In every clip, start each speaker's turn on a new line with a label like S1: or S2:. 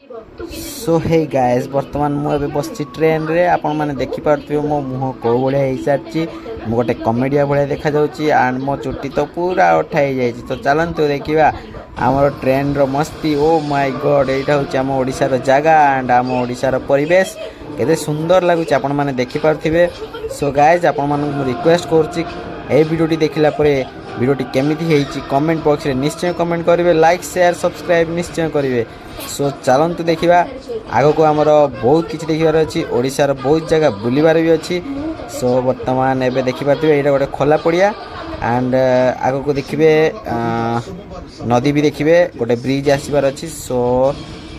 S1: सो hey guys बर्तमान मुझे bus train रे आपण मैंने देखिपे मो मुह कौ भाया हो सारी मु गोटे कमेडिया भाया देखा एंड मो चुट्टी तो पूरा उठा हो जाए। तो चलतु देखा आमर ट्रेन रो मस्ती। ओ माय गॉड यहाँ हूँ आम ओडिशार जगह एंड आम ओडिशार परिवेश केते सुंदर लगुच आपण मैंने देखिपे। सो गाइस आपण मानक रिक्वेस्ट कर वीडियोटी देखला वीडियोटी केमिति हेइची कमेंट बॉक्स रे निश्चय कमेंट करेंगे, लाइक शेयर सब्सक्राइब निश्चय करेंगे। सो चलतु देखा आग को आमर बहुत किसी देखार अच्छी ओडिशार बहुत जगह बुलबार भी अच्छी। सो बर्तमान एवं देखिपे यहाँ गोटे खोला पड़िया एंड आग को देखिए नदी भी देखिए गोटे ब्रिज आसबार अच्छी। सो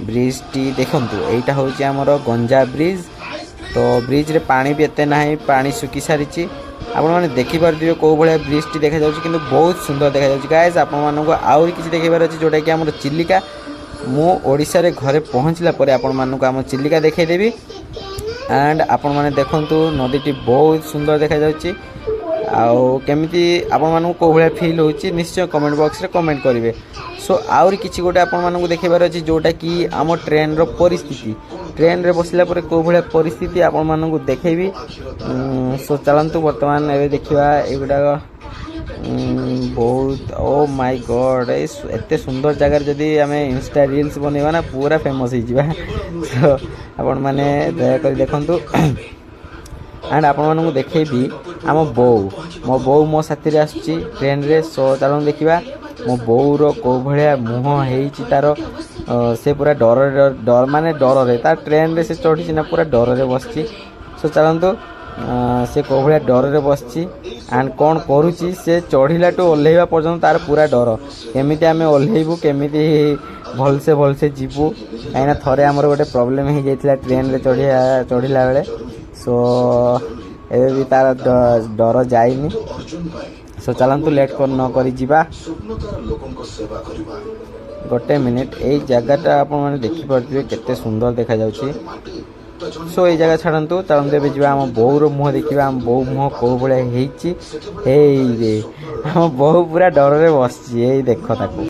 S1: ब्रिज टी देखु यहाँ हूँ आमर गंजा ब्रिज। तो ब्रिज रे पानी भी एते ना पानी सुखी सारी आपण मैंने देखिपे कौ भाया ब्रिज टी देखा कि बहुत सुंदर देखा गाइस। आपण मानक आउरी किसी देखार अच्छी जोटा कि आम चिलिका मु ओडिशा रे घरे पहुँचला आपण मानक आम चिलिका देखईदेवी एंड आपण मैंने देखंतु नदीटी बहुत सुंदर देखा केमिति आपण मानक कौ भाया फिल होची निश्चय कमेंट बॉक्स रे कमेंट करेंगे। सो आउरी किसी गोटे आपण मानक देखार अच्छी जोटा कि आम ट्रेन रो परिस्थिति ट्रेन रे बसला परे कौ भाया परिस्थिति आपण मानक देखैबी। सो चलतु बर्तमान एवं देखा एगुड़ा बहुत ओ माय गॉड एते सुंदर जगह जदि आम इंस्टा रील्स बनवा ना पूरा फेमस हो जावा। तो आपण मैंने दयाक देखु एंड आपण मानक देखी आम बो मो बो मो साथी रे आसुची ट्रेन रे। सो चलो देखा मो बोर कौ भाया मुह हो तार से पूरा डर माने डर रे तार ट्रेन रे से चढ़ी ना पूरा डर रे बसची। सो चलतु से कौ भाया डर रे बसची एंड कौन करुची से चढ़ला टू ओह्लैवा पर्यंत तार पूरा डर केमिति आमे ओह्लैबू केमिति भलसे जीवू कहीं थरे आमर गोटे प्रॉब्लम हो जाता ट्रेन रे चढ़ला बेले। सो एबे भी तार डर जाइनी। सो चलतु लेट कर न करी जीवा गोटे मिनिट यही जगहटा आप देखिपे केते सुंदर देखा जाउची। सो ये जगह छाड़ू चलते ए जा आम बोर मुह देखा आम बो मुह कौ भाया आम बो पूरा डर रे बस देख ताकू।